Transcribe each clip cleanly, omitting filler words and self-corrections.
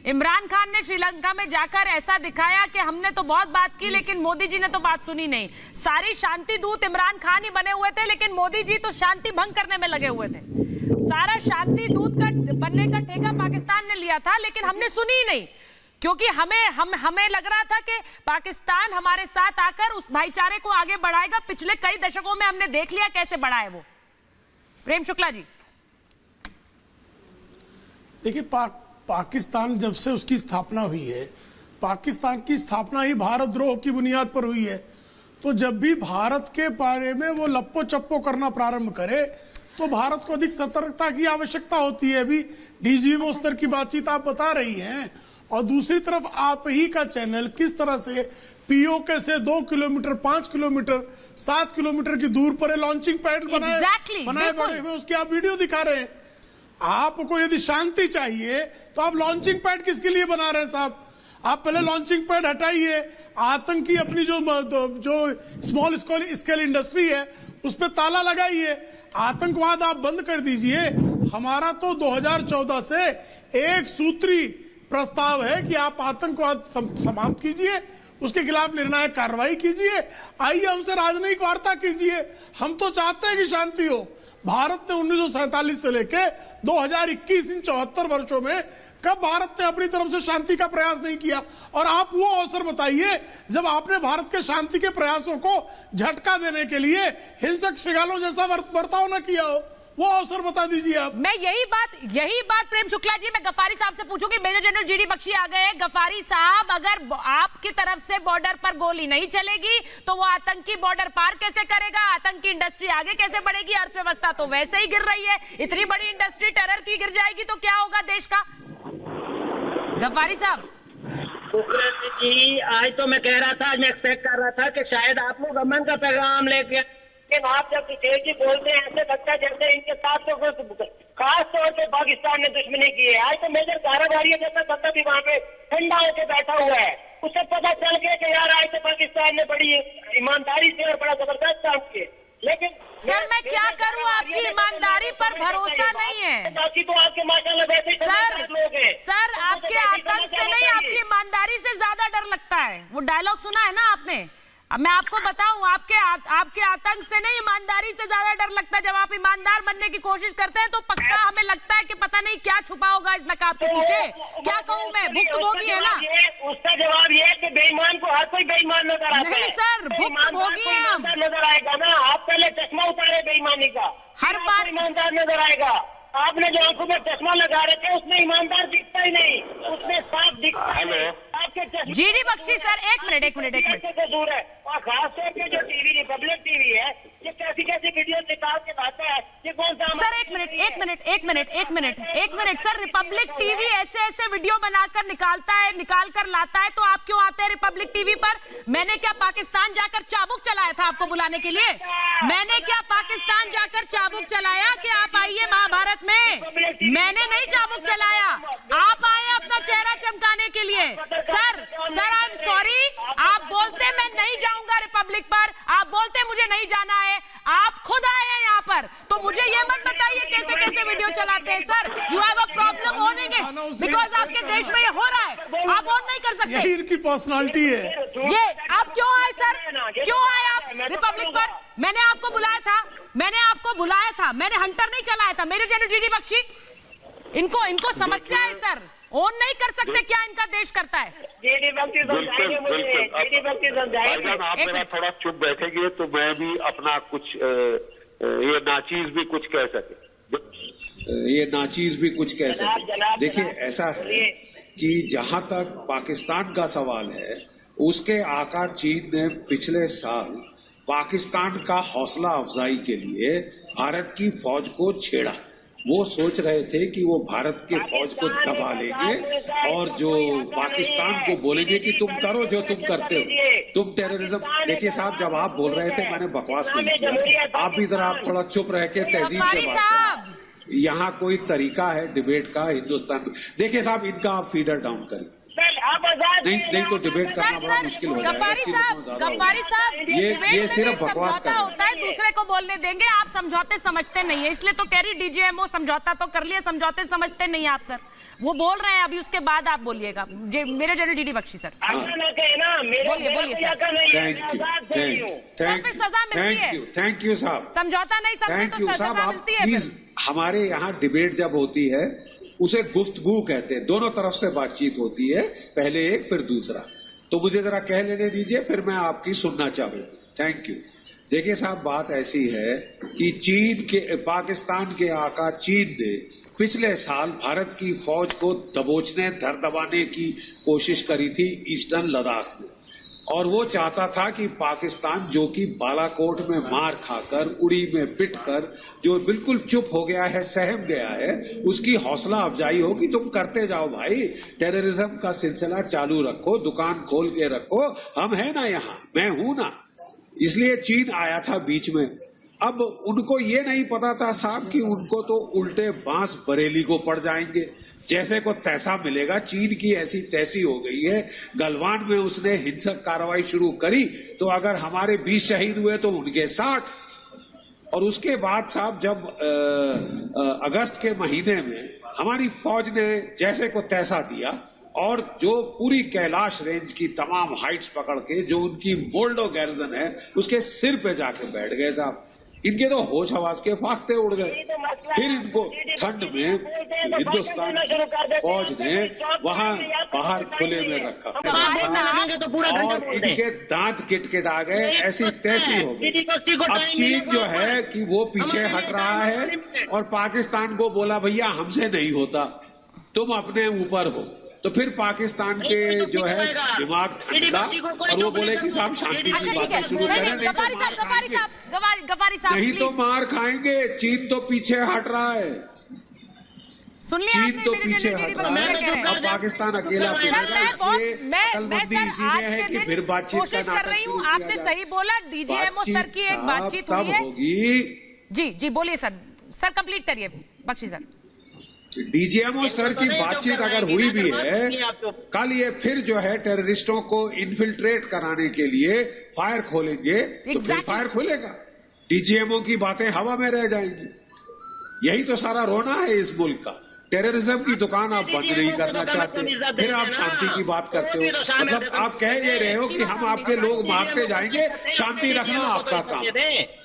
इमरान खान ने श्रीलंका में जाकर ऐसा दिखाया कि हमने तो बहुत बात की लेकिन मोदी जी ने तो बात सुनी नहीं। सारी शांति दूत इमरान खान ही बने हुए थे लेकिन मोदी जी तो शांति भंग करने में लगे हुए थे। सारा शांति दूत का बनने का ठेका पाकिस्तान ने लिया था लेकिन हमने सुनी ही नहीं, क्योंकि हमें लग रहा था कि पाकिस्तान हमारे साथ आकर उस भाईचारे को आगे बढ़ाएगा। पिछले कई दशकों में हमने देख लिया कैसे बढ़ाए वो। प्रेम शुक्ला जी, देखिए पाकिस्तान जब से उसकी स्थापना हुई है, पाकिस्तान की स्थापना ही भारत द्रोह की बुनियाद पर हुई है। तो जब भी भारत के बारे में वो लप्पो चप्पो करना प्रारंभ करे तो भारत को अधिक सतर्कता की आवश्यकता होती है। अभी डीजीएमओ स्तर की बातचीत आप बता रही हैं, और दूसरी तरफ आप ही का चैनल किस तरह से पीओके से 2 किलोमीटर, 5 किलोमीटर, 7 किलोमीटर की दूर पर लॉन्चिंग पैड बनाए बड़े हुए, उसकी आप वीडियो दिखा रहे हैं। आपको यदि शांति चाहिए तो आप लॉन्चिंग पैड किसके लिए बना रहे हैं साहब? आप पहले लॉन्चिंग पैड हटाइए, आतंकी अपनी जो स्मॉल स्केल इंडस्ट्री है उस पर ताला लगाइए, आतंकवाद आप बंद कर दीजिए। हमारा तो 2014 से एक सूत्री प्रस्ताव है कि आप आतंकवाद समाप्त कीजिए, उसके खिलाफ निर्णायक कार्रवाई कीजिए, आइए हमसे राजनयिक वार्ता कीजिए। हम तो चाहते हैं कि शांति हो। भारत ने 1947 से लेके 2021 इन 74 वर्षों में कब भारत ने अपनी तरफ से शांति का प्रयास नहीं किया? और आप वो अवसर बताइए जब आपने भारत के शांति के प्रयासों को झटका देने के लिए हिंसक श्रृंगालों जैसा बर्ताव न किया हो, वो अवसर बता दीजिए आप। मैं यही बात प्रेम शुक्ला जी, मैं गफारी साहब से पूछूंगी। मेजर जनरल जीडी बख्शी आ गए। गफारी साहब, अगर आपकी तरफ से बॉर्डर पर गोली नहीं चलेगी तो वो आतंकी बॉर्डर पार कैसे करेगा? आतंकी इंडस्ट्री आगे कैसे बढ़ेगी? अर्थव्यवस्था तो वैसे ही गिर रही है। इतनी बड़ी इंडस्ट्री टेरर की गिर जाएगी तो क्या होगा देश का? गफारी साहब जी, आज तो मैं कह रहा था, आज मैं एक्सपेक्ट कर रहा था कि शायद आप लोग अमन का पैगाम लेके, लेकिन आप जब किशोर जी बोलते हैं ऐसे लगता है जैसे इनके साथ तो खास तौर पे पाकिस्तान ने दुश्मनी की है। आज तो मेजर कारोबारी जैसा बंदा भी वहाँ पे ठंडा होकर बैठा हुआ है, उसे पता चल गया कि यार आज तो पाकिस्तान ने बड़ी ईमानदारी से और बड़ा जबरदस्त काम किए। लेकिन सर मैं क्या करूं, आपकी ईमानदारी पर भरोसा नहीं है। बाकी तो आपके माशाल्लाह वैसे ही लोग हैं। सर आपके आतंक से नहीं, आपकी ईमानदारी से ज्यादा डर लगता है। वो डायलॉग सुना है ना आपने? अब मैं आपको बताऊं, आपके आतंक से नहीं, ईमानदारी से ज्यादा डर लगता है। जब आप ईमानदार बनने की कोशिश करते हैं तो पक्का हमें लगता है कि पता नहीं क्या छुपा होगा इस नकाब के पीछे। क्या कहूं मैं, भुक्तभोगी है ना। उसका जवाब ये है कि बेईमान को हर कोई बेईमान नजर आता है। नहीं सर, भुक्तभोगी है हम। नजर आएगा ना, आप पहले चश्मा उतारे बेईमानी का, हर बार ईमानदार नजर आएगा। आपने जो आंखों में चश्मा लगा रखे उसमें ईमानदार दिखता ही नहीं, उसमें साफ दिखता है। आपके जीडी बख्शी सर, एक मिनट दूर है। और खास तौर पे जो टीवी रिपब्लिक टीवी है, ये कैसी कैसी वीडियो निकाल के लाता है, ये कौन सा? सर एक मिनट सर, रिपब्लिक टीवी ऐसे वीडियो बनाकर निकाल कर लाता है तो आप क्यों आते हैं रिपब्लिक टीवी पर? मैंने क्या पाकिस्तान जाकर चाबुक चलाया था आपको बुलाने के लिए? मैंने क्या पाकिस्तान जाकर चाबुक चलाया कि आप आइए महाभारत में? मैंने नहीं चाबुक चलाया, आप आए अपना चेहरा चमकाने के लिए। सर आई एम सॉरी, आप बोलते मैं नहीं जाऊंगा रिपब्लिक पर, आप बोलते मुझे नहीं जाना है, आप खुद आए हैं यहाँ पर, तो मुझे ये मत बताइए कैसे कैसे वीडियो चलाते हैं। Sir you have a problem owning it, because आपके देश में ये हो रहा है, आप ओन नहीं कर सकते। यही इनकी पर्सनालिटी है। ये आप क्यों आए सर, क्यों आए आप रिपब्लिक पर? मैंने आपको बुलाया था, मैंने हंटर नहीं चलाया था। मेरे जनरल जीडी बख्शी, इनको समस्या है सर, ओन नहीं कर सकते क्या इनका देश करता है? आप मेरा थोड़ा चुप बैठेंगे तो मैं भी अपना कुछ ये नाचीज भी कुछ कह सके। देखिए ऐसा है कि जहां तक पाकिस्तान का सवाल है, उसके आका चीन ने पिछले साल पाकिस्तान का हौसला अफजाई के लिए भारत की फौज को छेड़ा। वो सोच रहे थे कि वो भारत के फौज को दबा लेंगे और जो पाकिस्तान को बोलेंगे कि तुम करो जो तुम करते हो, तुम टेररिज्म। देखिए साहब, जब आप बोल रहे थे मैंने बकवास नहीं किया, आप भी जरा आप थोड़ा चुप रह के तहजीब से बात करें। यहाँ कोई तरीका है डिबेट का हिंदुस्तान में? देखिए साहब, इनका आप फीडर डाउन करिए। आप आजाद नहीं तो डिबेट करना बड़ा मुश्किल हो जाएगा। गफ्फारी साहब ये सिर्फ बकवास कर रहे हैं। होता है, दूसरे को बोलने देंगे। आप समझौते समझते नहीं है, इसलिए तो कह रही डीजीएमओ समझौता तो कर लिया, समझौते समझते नहीं आप सर। वो बोल रहे हैं अभी, उसके बाद आप बोलिएगा। मेरे जनरल डीडी बख्शी सर, बोलिए सर। थैंक यू साहब। समझौता नहीं समझे तो सजा मिलती है। प्लीज, हमारे यहाँ डिबेट जब होती है उसे गुफ्तगू कहते हैं, दोनों तरफ से बातचीत होती है, पहले एक फिर दूसरा। तो मुझे जरा कह लेने दीजिए, फिर मैं आपकी सुनना चाहूंगा। Thank you. देखिए साहब, बात ऐसी है कि पाकिस्तान के आका चीन ने पिछले साल भारत की फौज को दबोचने धर दबाने की कोशिश करी थी ईस्टर्न लद्दाख में, और वो चाहता था कि पाकिस्तान, जो कि बालाकोट में मार खाकर, उड़ी में पिटकर जो बिल्कुल चुप हो गया है, सहम गया है, उसकी हौसला अफजाई हो कि तुम करते जाओ भाई, टेररिज्म का सिलसिला चालू रखो, दुकान खोल के रखो, हम है ना यहाँ, मैं हूं ना। इसलिए चीन आया था बीच में। अब उनको ये नहीं पता था साहब कि उनको तो उल्टे बांस बरेली को पड़ जाएंगे, जैसे को तैसा मिलेगा। चीन की ऐसी तैसी हो गई है, गलवान में उसने हिंसक कार्रवाई शुरू करी तो अगर हमारे 20 शहीद हुए तो उनके 60। और उसके बाद साहब जब अगस्त के महीने में हमारी फौज ने जैसे को तैसा दिया, और जो पूरी कैलाश रेंज की तमाम हाइट्स पकड़ के जो उनकी मोल्डो गैरिजन है उसके सिर पे जाके बैठ गए साहब। इनके तो होश हवास के फाख्ते उड़ गए। फिर इनको ठंड में हिंदुस्तान फौज ने वहां बाहर खुले में रखा और इनके दांत किटकिटा गए, ऐसी तैसी हो गई। अब चीन जो है कि वो पीछे हट रहा है और पाकिस्तान को बोला भैया हमसे नहीं होता, तुम अपने ऊपर हो। तो फिर पाकिस्तान के जो है दिमाग ठंडा और वो बोले कि साहब शांति की बातें शुरू करें, नहीं तो मार खाएंगे। चीन तो पीछे हट रहा है, चीन तो पीछे हट रहा है। अब पाकिस्तान अकेला पड़ेगा, इसलिए अकलमंदी इसीलिए है कि फिर बातचीत का नाटक शुरू किया आपने सही बोला, डीजीएमओ स्तर की एक बातचीत हुई है। होगी जी बोलिए सर कंप्लीट करिए बख्शी सर। डीजीएमओ स्तर की बातचीत अगर हुई भी है, कल ये फिर जो है टेररिस्टों को इन्फिल्ट्रेट कराने के लिए फायर खोलेंगे तो फिर फायर खोलेगा, डीजीएमओ की बातें हवा में रह जाएंगी। यही तो सारा रोना है इस मुल्क का। टेररिज्म की दुकान आप बंद नहीं करना चाहते, फिर आप शांति की बात करते हो। मतलब आप कह ये रहे हो कि हम आपके लोग मारते जाएंगे, शांति रखना आपका काम।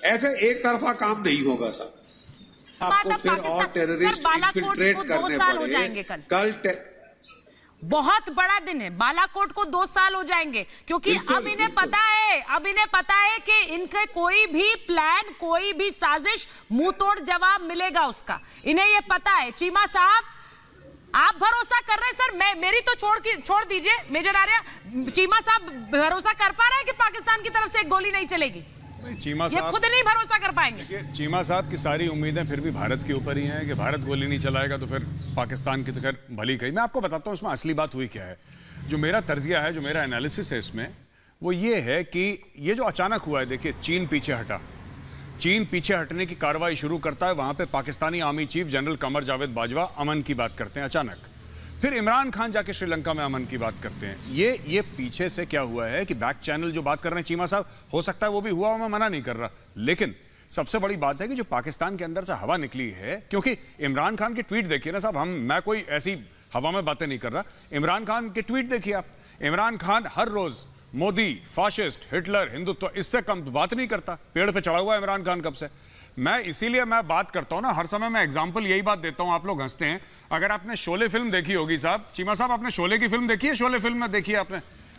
ऐसे एक तरफा काम नहीं होगा साहब, आपको फिर और टेररिस्ट इन्फिल्ट्रेट करने पड़ेंगे। कल बहुत बड़ा दिन है, बालाकोट को 2 साल हो जाएंगे, क्योंकि अब इन्हें पता है कि इनके कोई भी प्लान, कोई भी साजिश मुंह तोड़ जवाब मिलेगा उसका, इन्हें ये पता है। चीमा साहब आप भरोसा कर रहे हैं सर, मेरी तो छोड़ दीजिए मेजर आर्या, चीमा साहब भरोसा कर पा रहे हैं कि पाकिस्तान की तरफ से एक गोली नहीं चलेगी? चीमा साहब खुद नहीं भरोसा कर पाएंगे। चीमा साहब की सारी उम्मीदें फिर भी भारत के ऊपर ही हैं कि भारत गोली नहीं चलाएगा तो फिर पाकिस्तान की तो खैर भली कही। मैं आपको बताता हूं इसमें असली बात हुई क्या है। जो मेरा तर्जिया है, जो मेरा एनालिसिस है इसमें, वो ये है कि ये जो अचानक हुआ है, देखिए चीन पीछे हटा, चीन पीछे हटने की कार्रवाई शुरू करता है, वहां पे Pakistani army chief general Qamar Javed Bajwa अमन की बात करते हैं अचानक, फिर इमरान खान जाके श्रीलंका में अमन की बात करते हैं। ये पीछे से क्या हुआ है कि बैक चैनल जो बात कर रहे हैं चीमा साहब, हो सकता है वो भी हुआ हो, मैं मना नहीं कर रहा, लेकिन सबसे बड़ी बात है कि जो पाकिस्तान के अंदर से हवा निकली है, क्योंकि इमरान खान के ट्वीट देखिए ना साहब, मैं कोई ऐसी हवा में बातें नहीं कर रहा, इमरान खान के ट्वीट देखिए आप। इमरान खान हर रोज मोदी, फाशिस्ट, हिटलर, हिंदुत्व, इससे कम बात नहीं करता। पेड़ पे चढ़ा हुआ है इमरान खान कब से। मैं इसीलिए मैं बात करता हूं ना, हर समय मैं एग्जांपल यही बात देता हूं, आप लोग हंसते हैं। अगर आपने शोले फिल्म देखी होगी साहब, चीमा साहब आपने शोले की फिल्म देखी है? शोले फिल्म में देखी है आपने?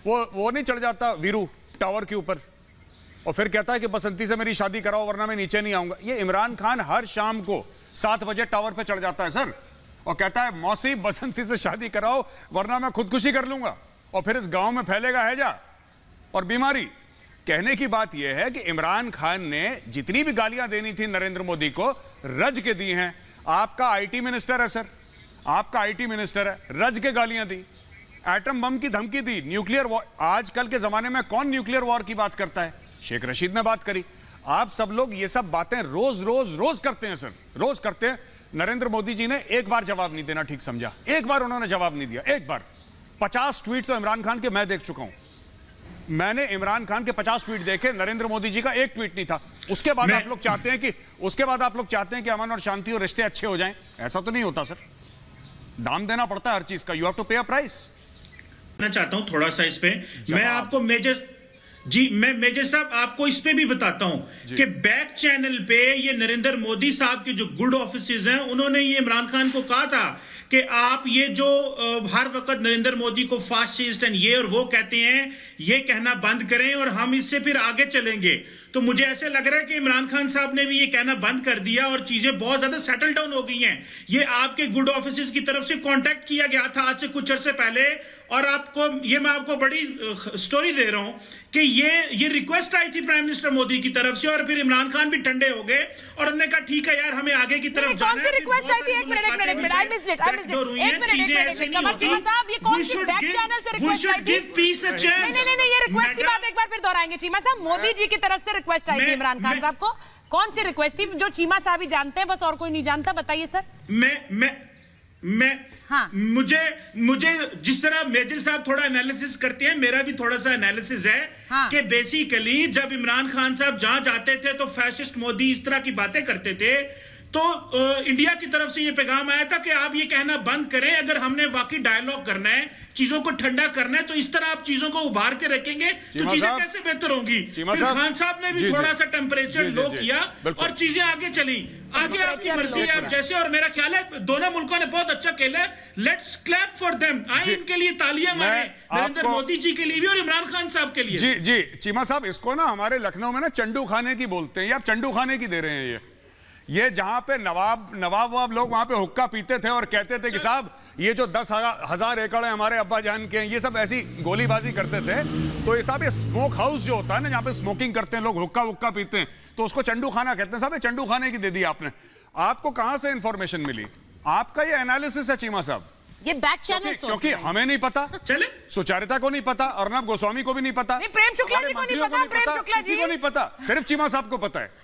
वो नहीं चढ़ जाता वीरू टावर के ऊपर और फिर कहता है कि बसंती से मेरी शादी कराओ वरना मैं नीचे नहीं आऊंगा। ये इमरान खान हर शाम को 7 बजे टावर पे चढ़ जाता है सर, और कहता है मौसी बसंती से शादी कराओ वरना मैं खुदकुशी कर लूंगा, और फिर इस गांव में फैलेगा हैजा और बीमारी। कहने की बात यह है कि इमरान खान ने जितनी भी गालियां देनी थी नरेंद्र मोदी को, रज के दी हैं। आपका आईटी मिनिस्टर है सर, आपका आईटी मिनिस्टर है, रज के गालियां दी, एटम बम की धमकी दी, न्यूक्लियर वॉर। आजकल के जमाने में कौन न्यूक्लियर वॉर की बात करता है? शेख रशीद ने बात करी। आप सब लोग ये सब बातें रोज रोज रोज करते हैं सर, रोज करते हैं। नरेंद्र मोदी जी ने एक बार जवाब नहीं देना ठीक समझा, एक बार उन्होंने जवाब नहीं दिया, एक बार। 50 ट्वीट तो इमरान खान के मैं देख चुका हूं। मैंने इमरान खान के 50 ट्वीट देखे, नरेंद्र मोदी जी का एक ट्वीट नहीं था। उसके बाद आप लोग चाहते हैं कि अमन और शांति और रिश्ते अच्छे हो जाएं। ऐसा तो नहीं होता सर, दाम देना पड़ता है हर चीज का। यू हैव टू पे अ प्राइस। मैं चाहता हूं थोड़ा सा इस पे मैं आपको मेजर साहब आपको इस पे भी बताता हूं कि बैक चैनल पे ये नरेंद्र मोदी साहब के जो गुड ऑफिसर्स हैं, उन्होंने ये इमरान खान को कहा था कि आप ये जो हर वक्त नरेंद्र मोदी को फासिस्ट एंड ये और वो कहते हैं, ये कहना बंद करें और हम इससे फिर आगे चलेंगे। तो मुझे ऐसे लग रहा है कि इमरान खान साहब ने भी ये कहना बंद कर दिया और चीजें बहुत ज्यादा सेटल डाउन हो गई हैं। ये आपके गुड ऑफिसर्स की तरफ से कांटेक्ट किया गया था आज से कुछ अरसे पहले, और मैं आपको बड़ी स्टोरी दे रहा हूं कि ये रिक्वेस्ट आई थी प्राइम मिनिस्टर मोदी की तरफ से, और फिर इमरान खान भी ठंडे हो गए और उन्होंने कहा ठीक है यार, हमें आगे की तरफ जाना है। कौन सी रिक्वेस्ट आई थी? एक मिनट आई मिस्ड इट। कमर चीमा साहब, ये कौन सी बैक चैनल से रिक्वेस्ट आई थी? नहीं, ये रिक्वेस्ट की बात एक बार फिर दोहराएंगे चीमा साहब। मोदी जी की तरफ से रिक्वेस्ट आई थी इमरान खान साहब को, कौन सी रिक्वेस्ट थी जो चीमा साहब ही जानते हैं, बस और कोई नहीं जानता? बताइए सर। हाँ, मुझे जिस तरह मेजर साहब थोड़ा एनालिसिस करते हैं, मेरा भी थोड़ा सा एनालिसिस है कि बेसिकली जब इमरान खान साहब जहां जाते थे तो फैसिस्ट मोदी इस तरह की बातें करते थे, तो इंडिया की तरफ से ये पैगाम आया था कि आप ये कहना बंद करें, अगर हमने वाकई डायलॉग करना है, चीजों को ठंडा करना है, तो इस तरह आप चीजों को उभार के रखेंगे तो चीजें कैसे बेहतर होंगी। फिर खान साहब ने भी थोड़ा सा टेम्परेचर लो किया और चीजें आगे चली। आगे आपकी मर्जी है, आप जैसे, और मेरा ख्याल है दोनों मुल्कों ने बहुत अच्छा खेला है। Let's clap for them. आए इनके लिए तालियां मारे, नरेंद्र मोदी जी के लिए भी और इमरान खान साहब के लिए। जी चीमा साहब, इसको ना हमारे लखनऊ में ना चंडू खाने की बोलते हैं, ये आप चंडू खाने की दे रहे हैं। ये जहां पे नवाब लोग वहां पे हुक्का पीते थे और कहते थे कि साहब ये जो 10,000 एकड़ है हमारे अब्बा जान के, ये सब ऐसी गोलीबाजी करते थे। तो ये साहब, ये स्मोक हाउस जो होता है ना, जहां पे स्मोकिंग करते हैं लोग, हुक्का पीते हैं, तो उसको चंडू खाना कहते हैं। साहब ये चंडू खाने की दे दी आपने। आपको कहां से इंफॉर्मेशन मिली? आपका ये एनालिसिस है चीमा साहब, ये बैक चैनल क्योंकि हमें नहीं पता, चले सुचारिता को नहीं पता, अर्नब गोस्वामी को भी नहीं पता, प्रेम शुक्ला जी को नहीं पता, किसी को नहीं पता, सिर्फ चीमा साहब को पता है।